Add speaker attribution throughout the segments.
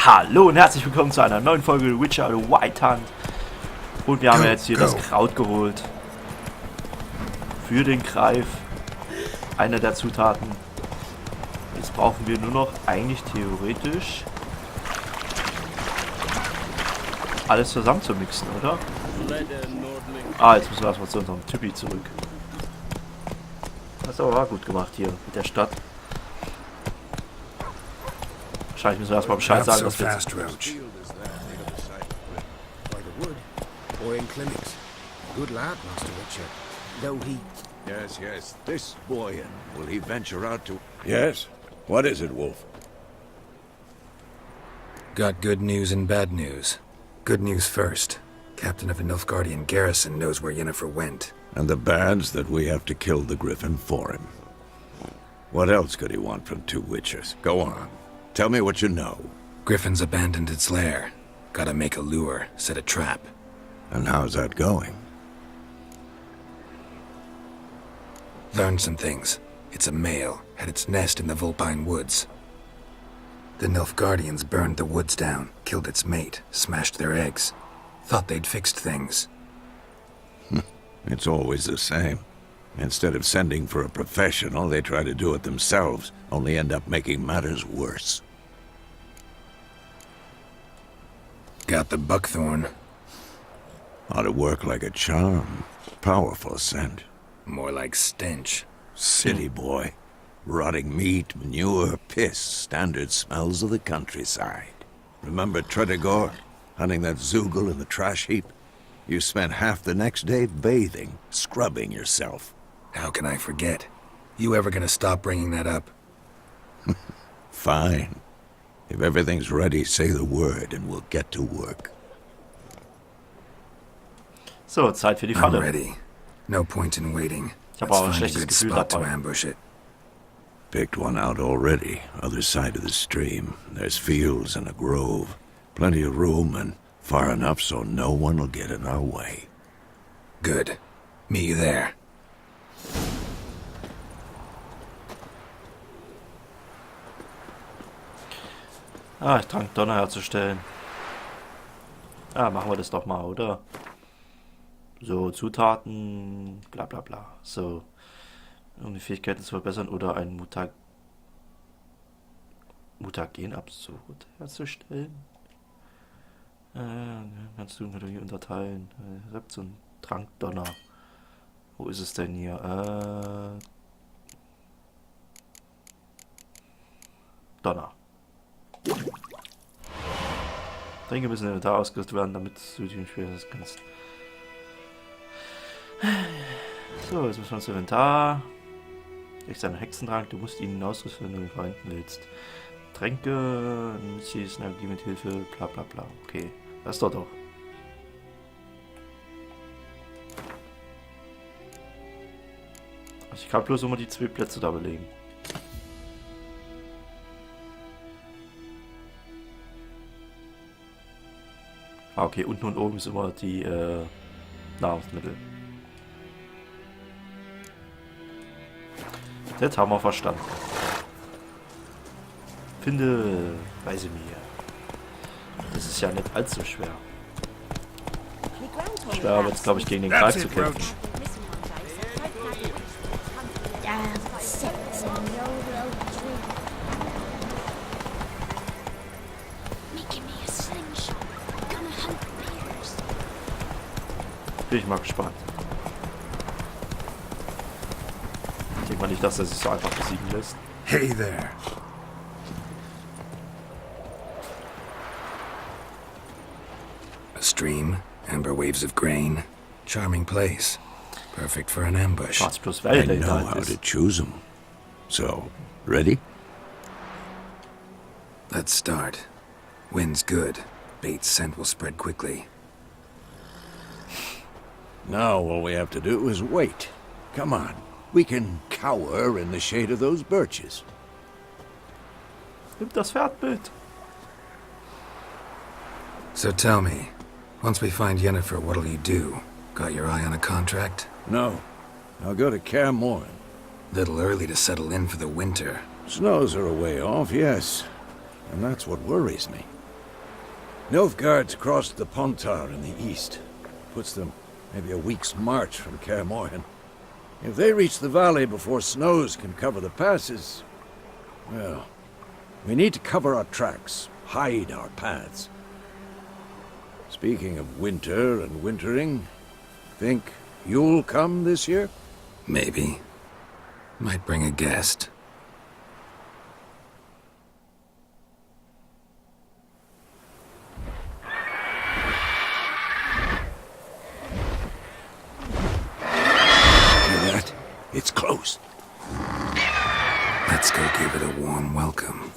Speaker 1: Hallo und herzlich willkommen zu einer neuen Folge Witcher White Hunt. Und wir haben jetzt hier das Kraut geholt. Für den Greif. Eine der Zutaten. Jetzt brauchen wir nur noch eigentlich theoretisch alles zusammen zu mixen, oder? Ah, jetzt müssen wir erstmal zu unserem Typi zurück. Das aber war gut gemacht hier mit der Stadt. Wahrscheinlich müssen wir erstmal Bescheid sagen, dass wir jetzt...
Speaker 2: Yes, this boy, will he venture out to... Yes? What is it, Wolf?
Speaker 3: Got good news and bad news. Good news first. Captain of the Nilfgaardian garrison knows where Yennefer went.
Speaker 2: And the bad's that we have to kill the Griffin for him. What else could he want from two witches? Go on. Tell me what you know.
Speaker 3: Griffin's abandoned its lair. Gotta make a lure, set a trap.
Speaker 2: And how's that going?
Speaker 3: Learned some things. It's a male, had its nest in the Vulpine Woods. The Nilfgaardians burned the woods down, killed its mate, smashed their eggs. Thought they'd fixed things.
Speaker 2: It's always the same. Instead of sending for a professional, they try to do it themselves, only end up making matters worse.
Speaker 3: Got the buckthorn.
Speaker 2: Ought to work like a charm. Powerful scent.
Speaker 3: More like stench.
Speaker 2: City boy. Rotting meat, manure, piss, standard smells of the countryside. Remember Tredegor? Hunting that Zoogle in the trash heap? You spent half the next day bathing, scrubbing yourself.
Speaker 3: How can I forget? You ever gonna stop bringing that up?
Speaker 2: Fine. If everything's ready, say the word and we'll get to work.
Speaker 1: So, Zeit für die
Speaker 3: I'm
Speaker 1: Falle.
Speaker 3: ready. No point in waiting.
Speaker 1: Ich habe
Speaker 3: Let's
Speaker 1: auch ein
Speaker 3: find a
Speaker 1: schlechtes
Speaker 3: good
Speaker 1: Gefühl
Speaker 3: spot to
Speaker 1: dabei.
Speaker 3: ambush it.
Speaker 2: Picked one out already, other side of the stream. There's fields and a grove. Plenty of room and far enough so no one will get in our way.
Speaker 3: Good. Meet you there.
Speaker 1: Ah, ich trank Donner herzustellen. Ah, machen wir das doch mal, oder? So, Zutaten, bla bla bla. So, um die Fähigkeiten zu verbessern oder ein Mutagenabsurd herzustellen. Kannst du Kategorie unterteilen. Rezept und Trankdonner. Wo ist es denn hier? Donner. Tränke müssen in Inventar ausgerüstet werden, damit du die Spiel das kannst. So, jetzt müssen wir ins Inventar. Kriegst einen Hexentrank, du musst ihn ausrüsten, wenn du ihn verwenden willst. Tränke, Initiis Energie mit Hilfe, bla bla bla. Okay, das ist doch. Also ich kann bloß immer die 2 Plätze da belegen. Ah, okay, unten und oben ist immer die Nahrungsmittel. Das haben wir verstanden. Finde Weise mir. Das ist ja nicht allzu schwer. Schwer wird es, glaube ich, gegen den Greif zu kämpfen. Bin ich mal gespannt. Ich denke mal nicht, dass er sich so einfach besiegen lässt.
Speaker 3: Hey there. A stream, amber waves of grain. Charming place. Perfect for an ambush.
Speaker 1: Schwarz plus
Speaker 2: I
Speaker 1: Welt,
Speaker 2: know how to choose them. So, ready?
Speaker 3: Let's start. Wind's good. Bait's scent will spread quickly.
Speaker 2: Now all we have to do is wait. Come on. We can cower in the shade of those birches.
Speaker 1: Nimm das Pferd mit.
Speaker 3: So tell me, once we find Yennefer, what'll you do? Got your eye on a contract?
Speaker 2: No. I'll go to Kaer Morhen.
Speaker 3: Little early to settle in for the winter.
Speaker 2: Snows are a way off, yes. And that's what worries me. Nilfgaard's crossed the Pontar in the east. Puts them maybe a week's march from Kaer Morhen. If they reach the valley before snows can cover the passes, well, we need to cover our tracks, hide our paths. Speaking of winter and wintering, think you'll come this year?
Speaker 3: Maybe. Might bring a guest.
Speaker 2: Hear that? It's close.
Speaker 3: Let's go give it a warm welcome.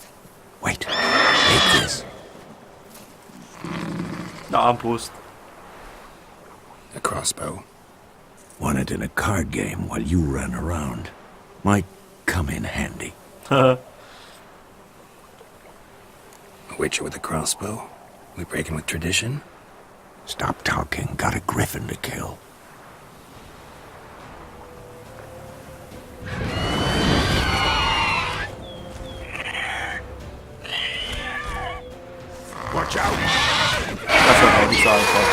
Speaker 2: Wait, take this.
Speaker 1: Eine Armbrust.
Speaker 3: A crossbow.
Speaker 2: Won it in a card game while you ran around. Might come in handy.
Speaker 3: A witcher with a crossbow? We breaking with tradition?
Speaker 2: Stop talking. Got a griffin to kill. Watch out!
Speaker 1: Das war auch nicht so einfach.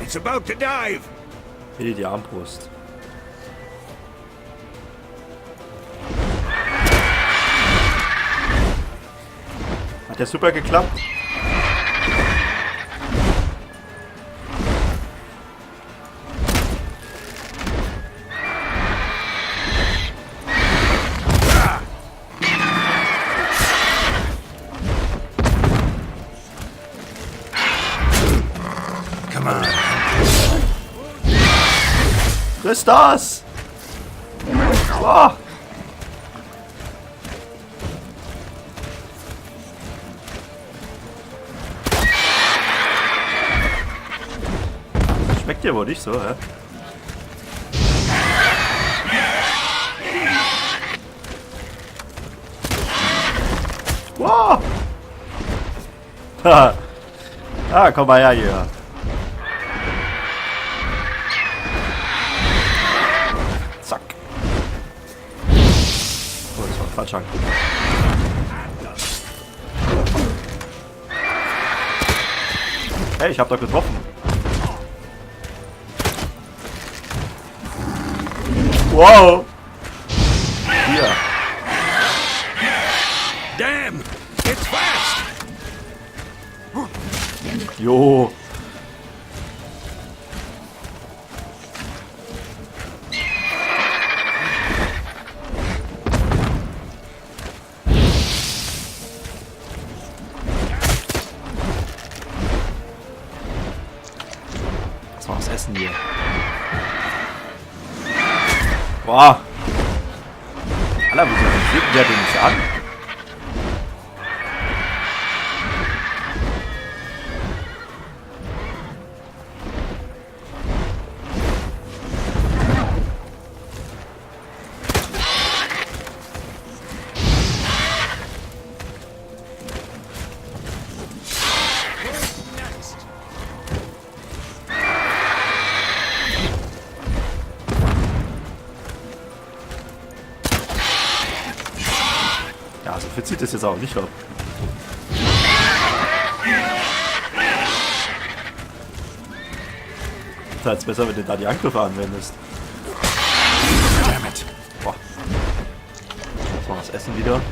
Speaker 2: It's about to dive!
Speaker 1: Hier die Armbrust. Hat ja super geklappt. Was ist das? Oh. Schmeckt dir wohl nicht so, hä? Wow. Ah, komm mal her hier. Zack. Oh, das war ein falscher Angriff. Hey, ich hab doch getroffen. Wow. Hier.
Speaker 2: Damn! It's fast!
Speaker 1: Jo. Was war das Essen hier? Boah. Alter, wieso sieht der den nicht an? Ja, so viel zieht es jetzt auch nicht ab. Ist halt besser, wenn du da die Angriffe anwendest.
Speaker 3: Damn it.
Speaker 1: Boah. Das war das Essen wieder.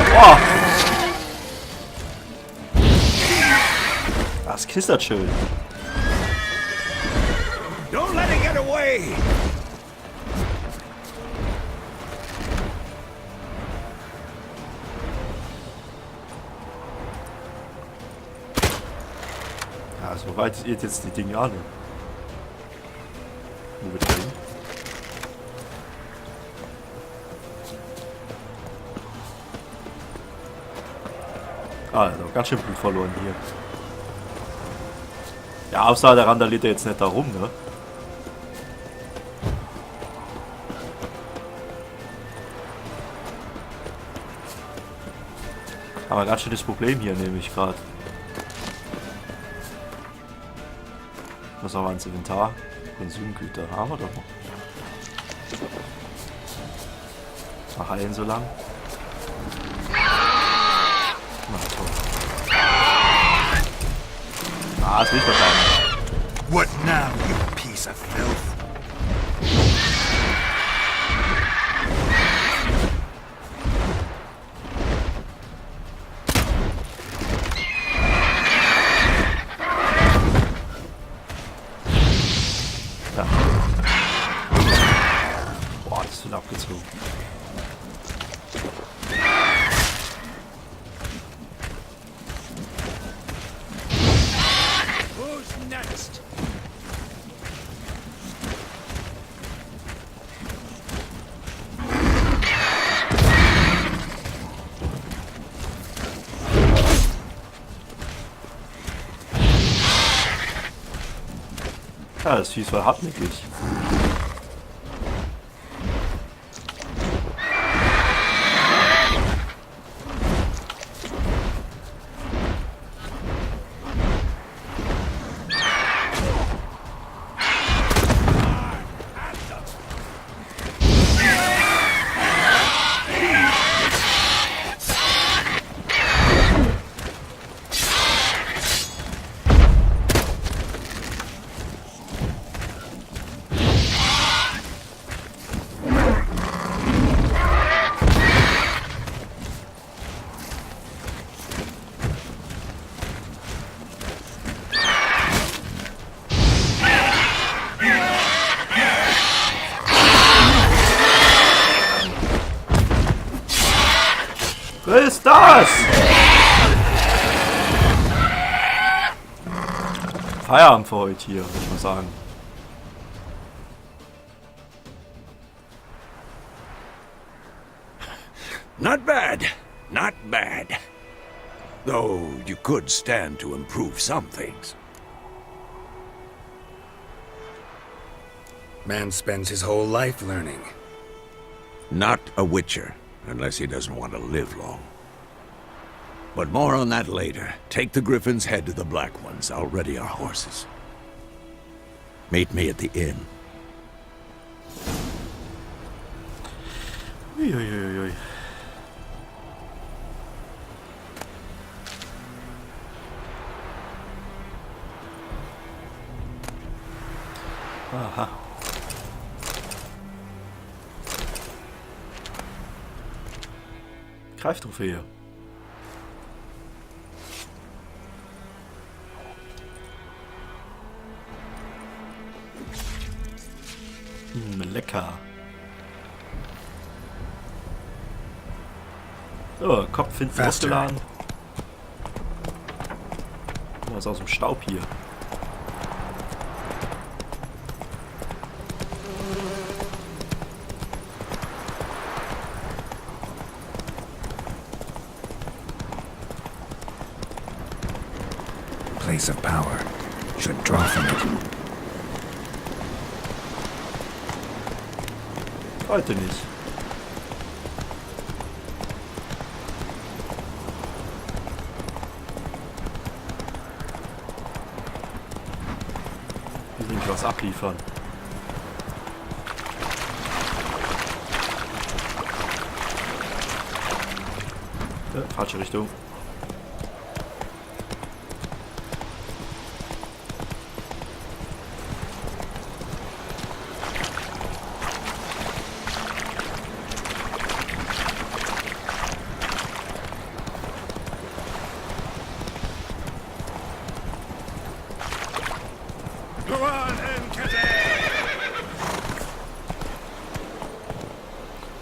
Speaker 1: Boah. Das knistert schön.
Speaker 2: Don't let it get away!
Speaker 1: Ja, so weit geht jetzt die Dinge an. Wo wird der hin? Also, ganz schön Blut verloren hier. Ja, außer der randaliert jetzt nicht da rum, ne? Aber ganz schönes Problem hier, nehme ich gerade. Was haben wir ans Inventar? Konsumgüter haben wir doch noch. Mal heilen so lang. Na toll. Ah, es liegt doch gar nicht.
Speaker 3: What now, you piece of filth?
Speaker 1: Ja. Boah, das wird abgezogen.
Speaker 2: Who's next?
Speaker 1: Ja, das Vieh war hartnäckig. Was ist das? Feierabend für heute hier, würde ich mal sagen.
Speaker 2: Not bad. Not bad. Though you could stand to improve some things.
Speaker 3: Man spends his whole life learning.
Speaker 2: Not a witcher, unless he doesn't want to live long. But more on that later. Take the Griffin's head to the Black Ones. I'll ready our horses. Meet me at the inn.
Speaker 1: Uiuiui. Aha. Greif-Trophäe. Lecker. So, Kopf hinten
Speaker 3: Faster.
Speaker 1: ausgeladen. Was aus dem Staub hier.
Speaker 3: Place of power. Should draw from it.
Speaker 1: Heute nicht. Hier will ich was abliefern. Falsche Richtung.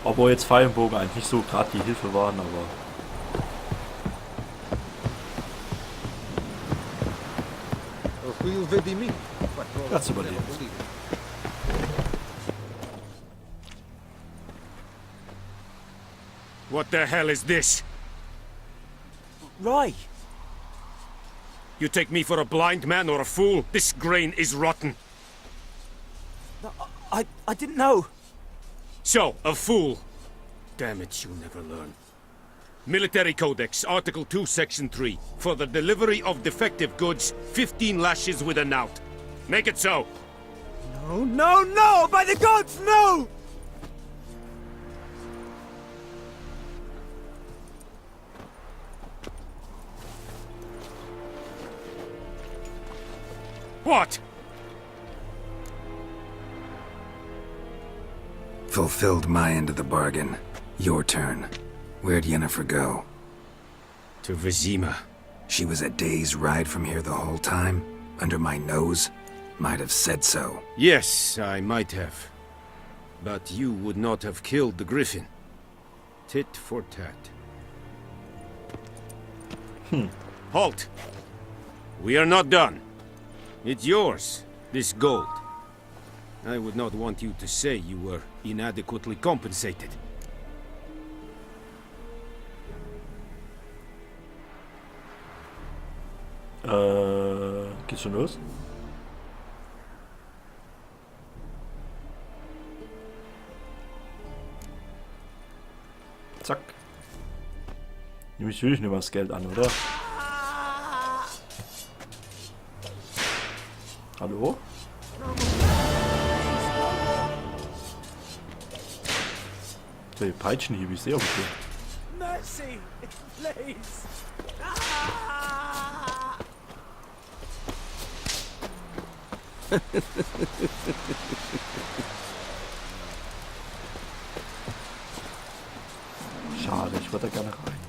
Speaker 1: Obwohl jetzt Pfeil und Bogen eigentlich nicht so gerade die Hilfe waren, aber... Ganz überleben.
Speaker 4: What the hell is this?
Speaker 5: Right.
Speaker 4: You take me for a blind man or a fool? This grain is rotten.
Speaker 5: No, I didn't know.
Speaker 4: So, a fool. Damn it, you'll never learn. Military Codex, Article 2, Section 3. For the delivery of defective goods, 15 lashes with a knout. Make it so.
Speaker 5: No, no, no! By the gods, no!
Speaker 4: What?
Speaker 3: Fulfilled my end of the bargain. Your turn. Where'd Yennefer go?
Speaker 4: To Vizima.
Speaker 3: She was a day's ride from here the whole time? Under my nose? Might have said so.
Speaker 4: Yes, I might have. But you would not have killed the griffin. Tit for tat. Halt! We are not done. It's yours, this gold. I would not want you to say you were inadequately compensated.
Speaker 1: Geht's schon los? Zack. Nehme ich wirklich nur das Geld an, oder? Hallo? Die Peitschenhiebe, ich sehe auch okay.
Speaker 5: Mercy, please.
Speaker 1: Schade, ich würde da gerne rein.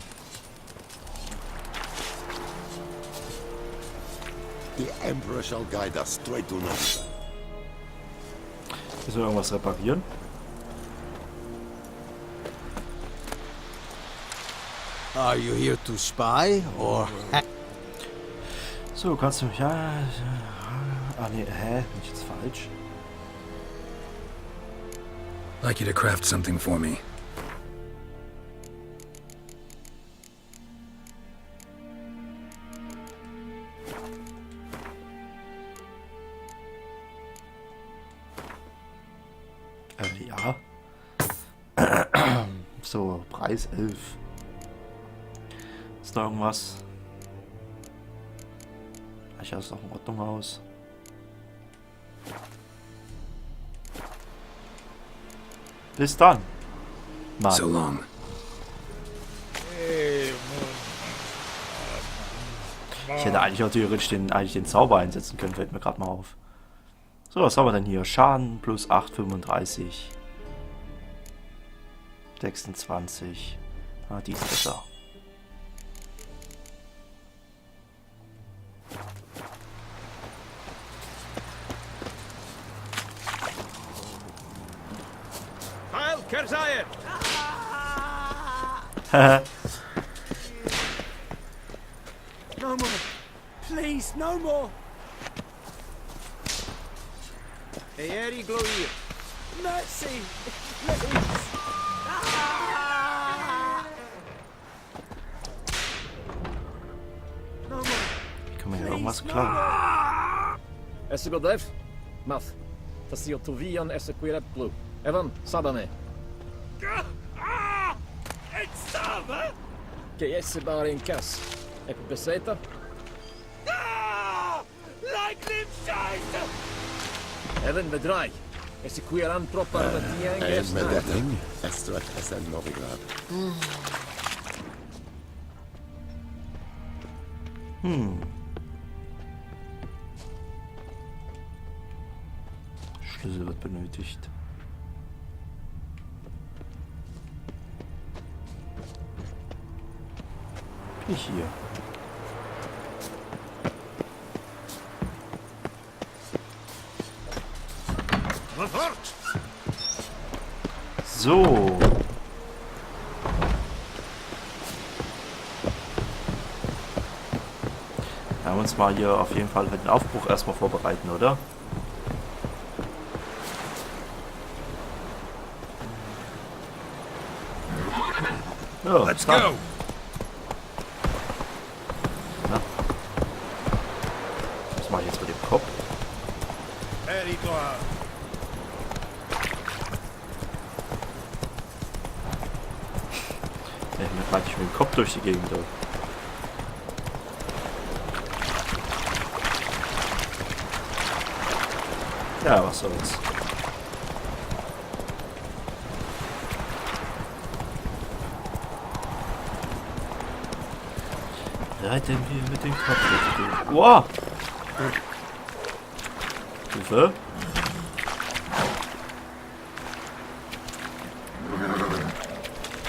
Speaker 6: The Emperor shall guide us straight to Nova.
Speaker 1: Müssen wir irgendwas reparieren?
Speaker 6: Are you here to spy or
Speaker 1: So, kannst du mich... Ja... Ah, nee, hä? Bin ich jetzt falsch?
Speaker 3: Like you to craft something for me.
Speaker 1: Ja. So, Preis 11. Ist da irgendwas? Ich schaue es auch in Ordnung aus. Bis dann. Mann.
Speaker 3: So long.
Speaker 1: Ich hätte eigentlich auch theoretisch den Zauber einsetzen können, fällt mir gerade mal auf. So, was haben wir denn hier? Schaden plus 8, 35. 26. Ah, die ist besser.
Speaker 4: Heil, Kerzayer!
Speaker 5: No more. Please, no more.
Speaker 4: Eeri Gloir.
Speaker 5: Mercy, please. No more.
Speaker 1: Kann man hier irgendwas klauen?
Speaker 7: Esse Greif? Math. Tasio Tuvian esse Quiret Blue. Evan, Sabane.
Speaker 4: It's Saba!
Speaker 7: Che esse bar in cas. Ep beseta?
Speaker 4: Like them scheiße!
Speaker 7: Evan bedrai. Esse Quiran proper Matien
Speaker 6: and Medetting? Estrat Essen Novigrad.
Speaker 1: Schlüssel wird benötigt. Bin ich hier? So. Wir haben uns mal hier auf jeden Fall für den Aufbruch erstmal vorbereiten, oder? Ja,
Speaker 4: Let's
Speaker 1: dann.
Speaker 4: go!
Speaker 1: Was mache ich jetzt mit dem Kopf?
Speaker 4: Eeri Gloir.
Speaker 1: Mir reicht ich mit dem Kopf durch die Gegend durch. Ja, was soll's. Reiten wir mit dem Kopf durch die Gegend. Wow! Hilfe!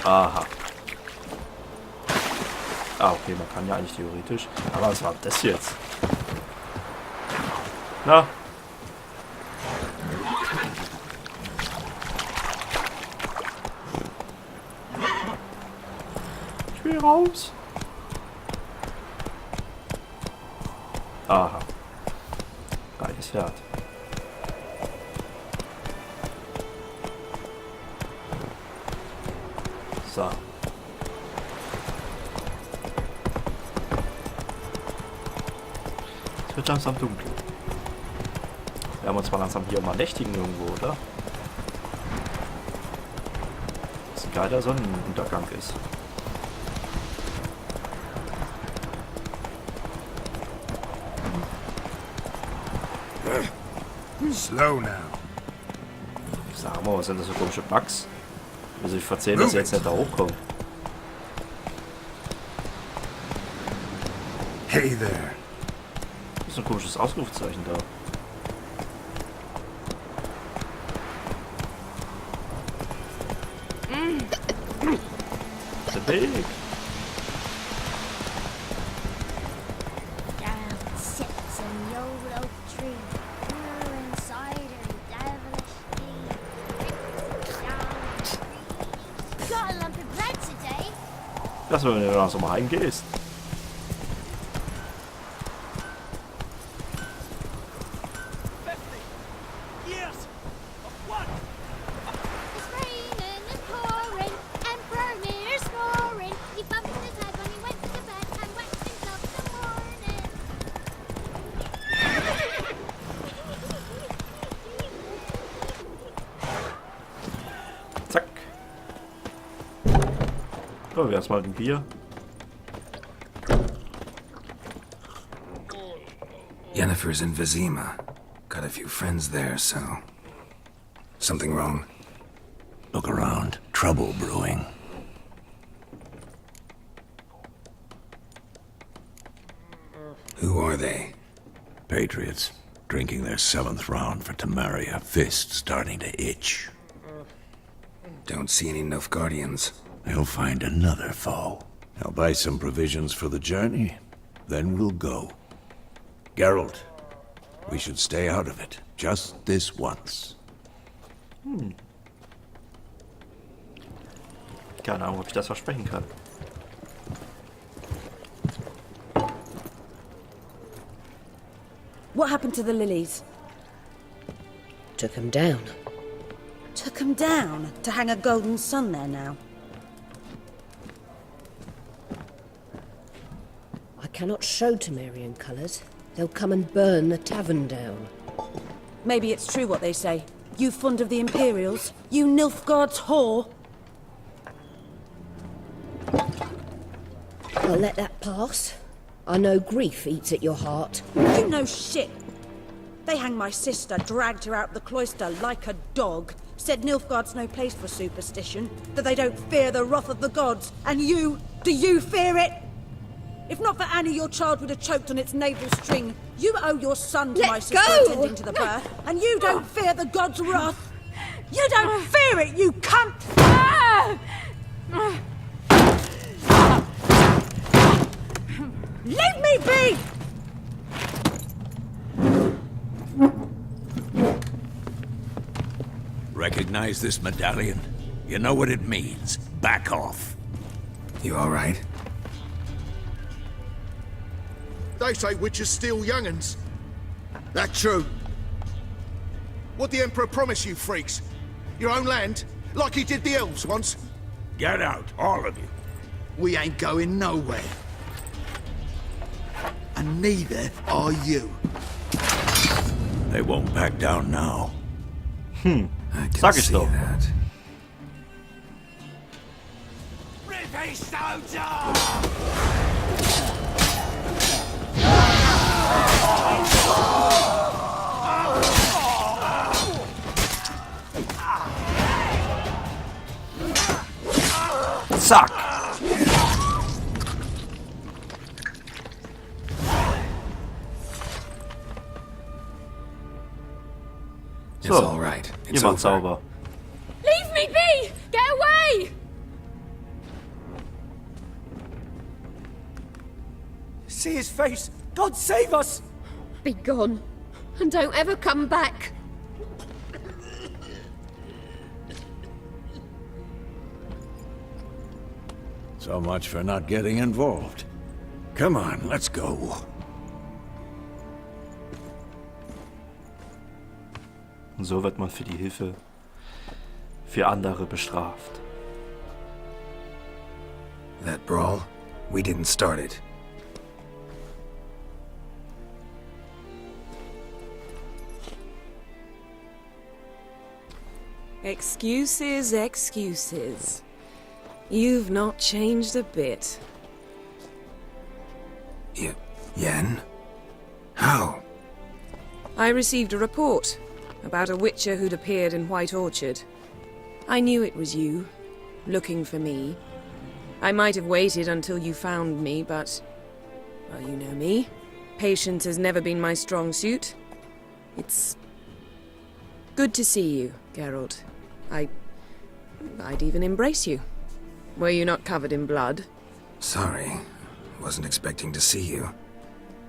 Speaker 1: Aha. Ah, okay, man kann ja eigentlich theoretisch. Aber was war das jetzt? Na? Ich will raus. Aha. Geiles Pferd. So. Es wird langsam dunkel. Wir haben uns mal langsam hier mal nächtigen irgendwo, oder? Was ein geiler Sonnenuntergang ist.
Speaker 3: Slow now.
Speaker 1: Sag mal, was sind das für komische Bugs? Also ich verzähle, dass sie jetzt nicht da hochkommen.
Speaker 3: Hey there.
Speaker 1: Das ist ein komisches Ausrufezeichen da. Der Weg.
Speaker 8: Down sits a old oak tree, pure and cider, devilish tea. Got a lump of bread today.
Speaker 1: Lass mal, wenn du langsam mal heimgehst.
Speaker 5: Yes! What?
Speaker 8: It's raining and pouring, Emperor Mirror snoring. He bumped his head when he went to bed and wet himself in the morning.
Speaker 1: Zack. So, erstmal ein Bier.
Speaker 3: Yennefer's in Vizima. Got a few friends there, so... Something wrong?
Speaker 2: Look around. Trouble brewing.
Speaker 3: Who are they?
Speaker 2: Patriots. Drinking their 7th round for Tamaria. Fist starting to itch.
Speaker 3: Don't see any Nilfgaardians.
Speaker 2: They'll find another foe. I'll buy some provisions for the journey. Then we'll go. Geralt, we should stay out of it. Just this once.
Speaker 1: Keine Ahnung, ob ich das versprechen kann.
Speaker 9: What happened to the lilies?
Speaker 10: Took him down.
Speaker 9: Took them down to hang a golden sun there now.
Speaker 10: I cannot show Temerian colours. They'll come and burn the tavern down.
Speaker 9: Maybe it's true what they say. You fond of the Imperials? You Nilfgaard's whore?
Speaker 10: I'll let that pass. I know grief eats at your heart.
Speaker 9: You know shit. They hanged my sister, dragged her out the cloister like a dog. Said Nilfgaard's no place for superstition, that they don't fear the wrath of the gods. And you, do you fear it? If not for Annie, your child would have choked on its navel string. You owe your son to
Speaker 10: Let
Speaker 9: my sister
Speaker 10: go!
Speaker 9: attending to the birth, and you don't fear the gods' wrath. You don't fear it, you cunt! Leave me be!
Speaker 2: Recognize this medallion? You know what it means. Back off.
Speaker 3: You alright?
Speaker 6: They say witches steal young'uns. That true? What the Emperor promise you, freaks? Your own land? Like he did the elves once?
Speaker 2: Get out, all of you.
Speaker 6: We ain't going nowhere. And neither are you.
Speaker 2: They won't back down now.
Speaker 3: I can
Speaker 1: Sag ich
Speaker 3: see
Speaker 1: doch.
Speaker 3: that.
Speaker 5: Angry soldier!
Speaker 1: Zack!
Speaker 3: It's
Speaker 1: So,
Speaker 3: all right. It's
Speaker 1: jemand
Speaker 3: over.
Speaker 1: sauber.
Speaker 8: Leave me be! Get away!
Speaker 5: See his face! God save us!
Speaker 10: Be gone, and don't ever come back.
Speaker 2: So much for not getting involved. Come on, let's go.
Speaker 1: Und so wird man für die Hilfe für andere bestraft.
Speaker 3: That brawl, we didn't start it.
Speaker 11: Excuses, excuses. You've not changed a bit.
Speaker 3: Yen? How?
Speaker 11: I received a report about a witcher who'd appeared in White Orchard. I knew it was you, looking for me. I might have waited until you found me, but... well, you know me. Patience has never been my strong suit. It's... good to see you, Geralt. I'd even embrace you. Were you not covered in blood?
Speaker 3: Sorry. Wasn't expecting to see you.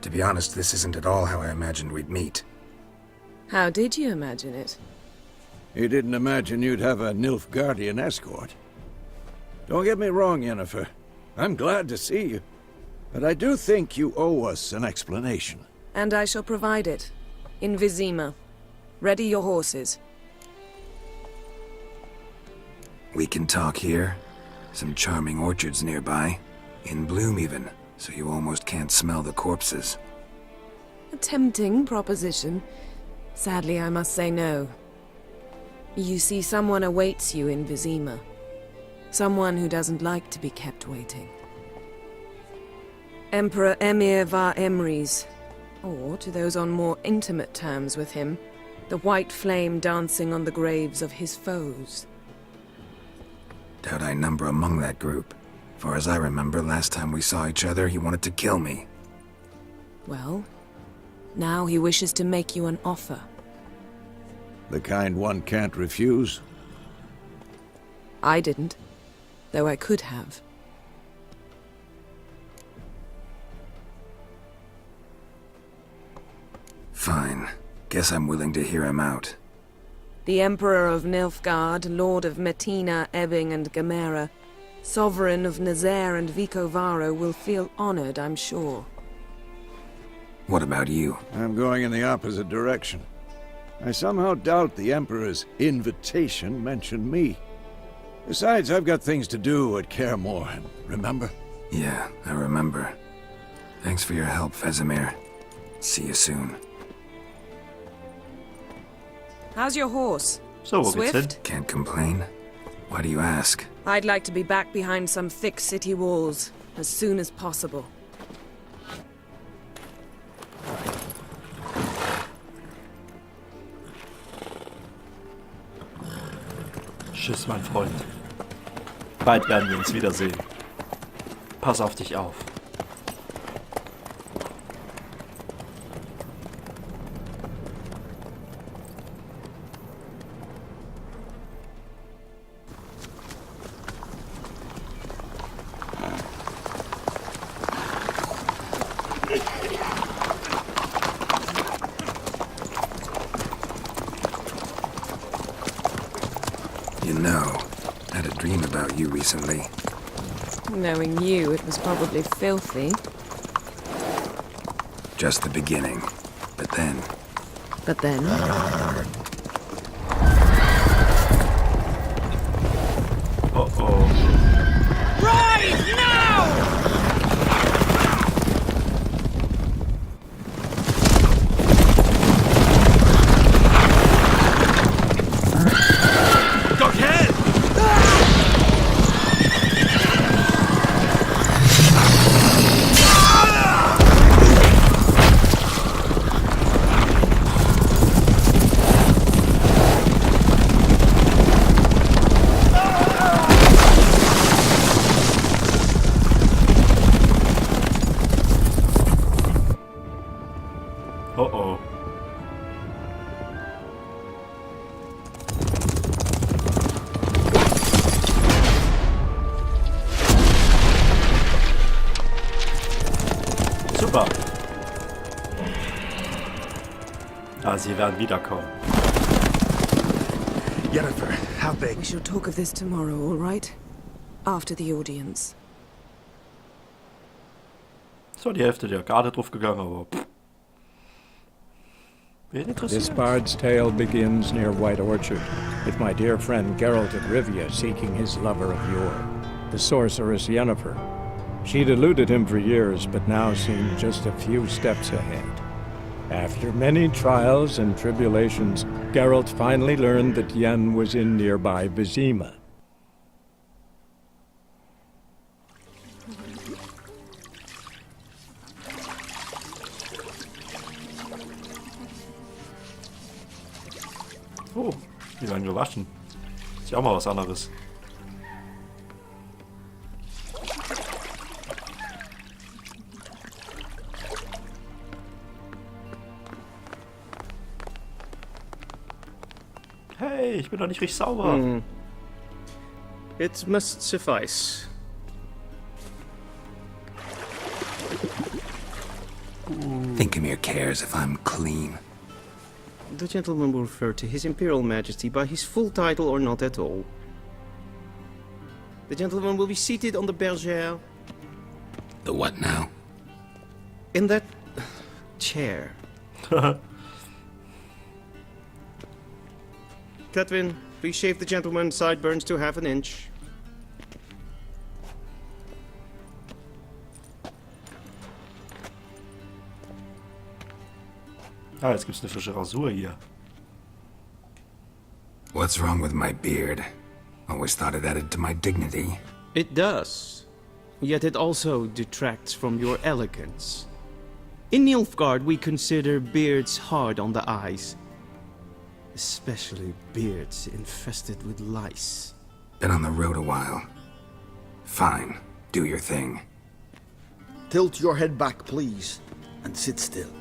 Speaker 3: To be honest, this isn't at all how I imagined we'd meet.
Speaker 11: How did you imagine it?
Speaker 2: You didn't imagine you'd have a Nilfgaardian escort. Don't get me wrong, Yennefer. I'm glad to see you. But I do think you owe us an explanation.
Speaker 11: And I shall provide it. In Vizima. Ready your horses.
Speaker 3: We can talk here. Some charming orchards nearby. In bloom even, so you almost can't smell the corpses.
Speaker 11: A tempting proposition. Sadly, I must say no. You see, someone awaits you in Vizima. Someone who doesn't like to be kept waiting. Emperor Emir var Emrys, or to those on more intimate terms with him, the white flame dancing on the graves of his foes.
Speaker 3: Doubt I number among that group. Far as I remember, last time we saw each other, he wanted to kill me.
Speaker 11: Well, now he wishes to make you an offer.
Speaker 2: The kind one can't refuse.
Speaker 11: I didn't, though I could have.
Speaker 3: Fine. Guess I'm willing to hear him out.
Speaker 11: The Emperor of Nilfgaard, Lord of Metina, Ebbing and Gamera, Sovereign of Nazaire and Vicovaro will feel honored, I'm sure.
Speaker 3: What about you?
Speaker 2: I'm going in the opposite direction. I somehow doubt the Emperor's invitation mentioned me. Besides, I've got things to do at Kaer Morhen, remember?
Speaker 3: Yeah, I remember. Thanks for your help, Vesemir. See you soon.
Speaker 11: How's your horse?
Speaker 1: So, wo geht's hin?
Speaker 11: Swift?
Speaker 3: Can't complain. Why do you ask?
Speaker 11: I'd like to be back behind some thick city walls as soon as possible.
Speaker 1: Tschüss, mein Freund. Bald werden wir uns wiedersehen. Pass auf dich auf.
Speaker 3: You know, I had a dream about you recently.
Speaker 11: Knowing you, it was probably filthy.
Speaker 3: Just the beginning. But then...
Speaker 11: But then...
Speaker 1: Oh.
Speaker 5: Rise now! Go ahead!
Speaker 1: Super. Ah, sie werden wiederkommen.
Speaker 3: Yennefer, how big?
Speaker 11: We shall talk of this tomorrow, all right? After the audience.
Speaker 1: So, die Hälfte der Garde draufgegangen, aber wen interessiert?
Speaker 12: This bard's tale begins near White Orchard, with my dear friend Geralt of Rivia seeking his lover of yore, the sorceress Yennefer. She'd eluded him for years, but now seemed just a few steps ahead. After many trials and tribulations, Geralt finally learned that Yen was in nearby Vizima.
Speaker 1: Oh, die werden gewaschen. Ist ja auch mal was anderes. Hey, ich bin doch nicht richtig sauber.
Speaker 4: It must suffice.
Speaker 3: Thinkemere cares if I'm clean.
Speaker 4: The gentleman will refer to His Imperial Majesty by his full title or not at all. The gentleman will be seated on the bergère.
Speaker 3: The what now?
Speaker 4: In that chair. Catwin, please shave the gentleman's sideburns to half an inch.
Speaker 1: Ah, jetzt gibt's eine frische Rasur hier.
Speaker 3: What's wrong with my beard? Always thought it added to my dignity.
Speaker 4: It does. Yet it also detracts from your elegance. In Nilfgaard, we consider beards hard on the eyes. Especially beards infested with lice.
Speaker 3: Been on the road a while. Fine, do your thing.
Speaker 5: Tilt your head back, please, and sit still.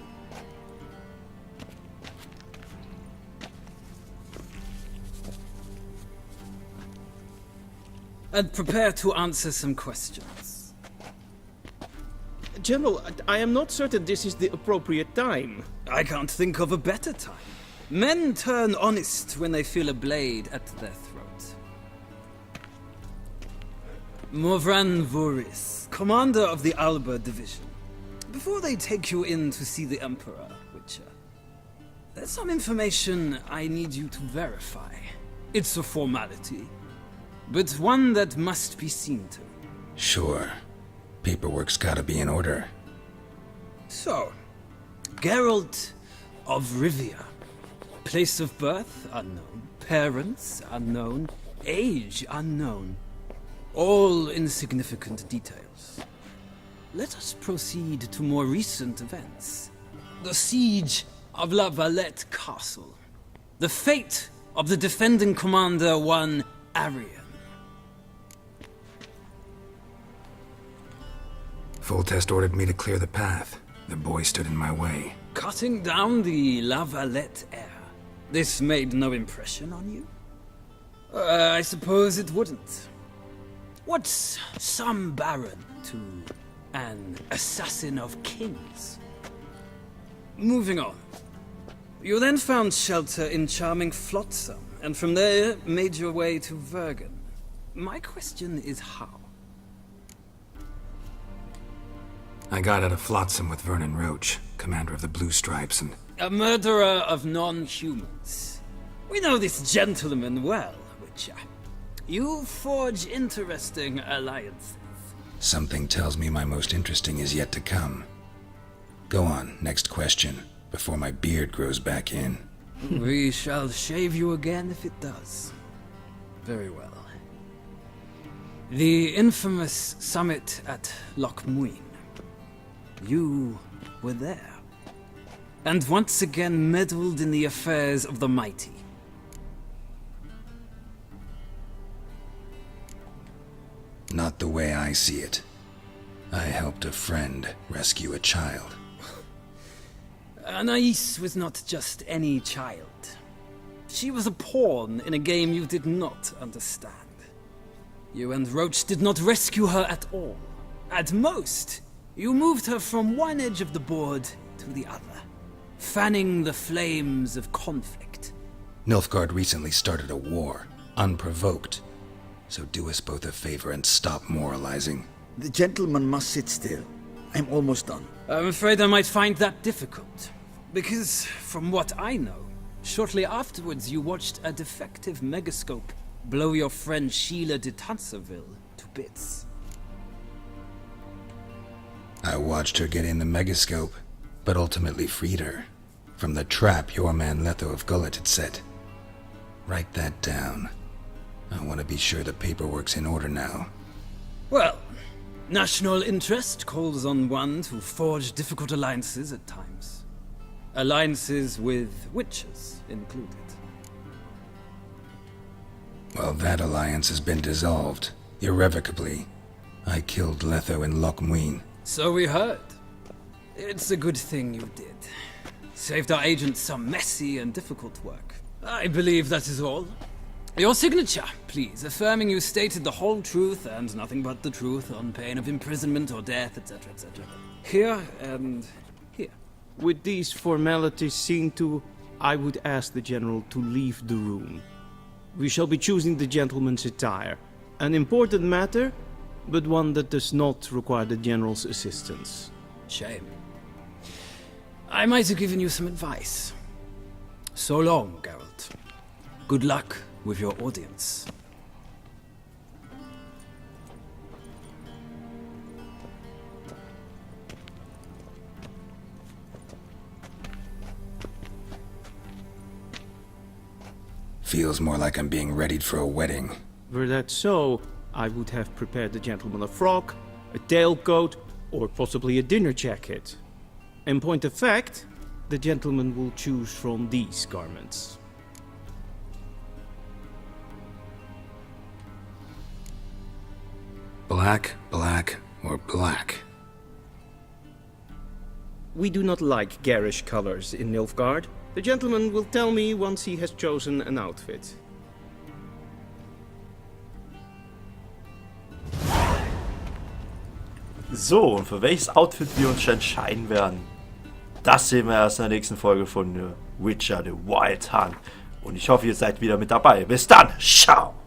Speaker 13: And prepare to answer some questions.
Speaker 4: General, I am not certain this is the appropriate time.
Speaker 13: I can't think of a better time. Men turn honest when they feel a blade at their throat. Morvran Voris, commander of the Alba Division. Before they take you in to see the Emperor, Witcher, there's some information I need you to verify. It's a formality, but one that must be seen to.
Speaker 3: Sure. Paperwork's gotta be in order.
Speaker 13: So, Geralt of Rivia. Place of birth unknown. Parents unknown. Age unknown. All insignificant details. Let us proceed to more recent events. The siege of La Valette Castle. The fate of the defending commander, one Arian.
Speaker 3: Full Test ordered me to clear the path. The boy stood in my way.
Speaker 13: Cutting down the La Valette heir. This made no impression on you? I suppose it wouldn't. What's some baron to an assassin of kings? Moving on. You then found shelter in charming Flotsam, and from there made your way to Vergen. My question is how?
Speaker 3: I got out of Flotsam with Vernon Roach, commander of the Blue Stripes, and...
Speaker 13: A murderer of non-humans. We know this gentleman well, Witcher. You forge interesting alliances.
Speaker 3: Something tells me my most interesting is yet to come. Go on, next question, before my beard grows back in.
Speaker 13: We shall shave you again if it does. Very well. The infamous summit at Loch Muin. You were there. And once again meddled in the affairs of the mighty.
Speaker 3: Not the way I see it. I helped a friend rescue a child.
Speaker 13: Anais was not just any child. She was a pawn in a game you did not understand. You and Roach did not rescue her at all. At most, You moved her from one edge of the board to the other, fanning the flames of conflict.
Speaker 3: Nilfgaard recently started a war, unprovoked. So do us both a favor and stop moralizing.
Speaker 5: The gentleman must sit still. I'm almost done.
Speaker 13: I'm afraid I might find that difficult. Because, from what I know, shortly afterwards you watched a defective megascope blow your friend Sheila de Tanserville to bits.
Speaker 3: I watched her get in the megascope, but ultimately freed her from the trap your man Letho of Gullet had set. Write that down. I want to be sure the paperwork's in order now.
Speaker 13: Well, national interest calls on one to forge difficult alliances at times. Alliances with witches included.
Speaker 3: Well, that alliance has been dissolved, irrevocably. I killed Letho in Loch Muin.
Speaker 13: So we heard. It's a good thing you did. Saved our agent some messy and difficult work. I believe that is all. Your signature, please, affirming you stated the whole truth and nothing but the truth on pain of imprisonment or death, etc., etc. Here and here.
Speaker 4: With these formalities seen to, I would ask the General to leave the room. We shall be choosing the gentleman's attire. An important matter, but one that does not require the General's assistance.
Speaker 13: Shame. I might have given you some advice. So long, Geralt. Good luck with your audience.
Speaker 3: Feels more like I'm being readied for a wedding.
Speaker 4: Were that so, I would have prepared the gentleman a frock, a tailcoat, or possibly a dinner jacket. In point of fact, the gentleman will choose from these garments.
Speaker 3: Black, black, or black?
Speaker 4: We do not like garish colors in Nilfgaard. The gentleman will tell me once he has chosen an outfit.
Speaker 1: So, und für welches Outfit wir uns entscheiden werden, das sehen wir erst in der nächsten Folge von Witcher, The Wild Hunt. Und ich hoffe, ihr seid wieder mit dabei. Bis dann, ciao!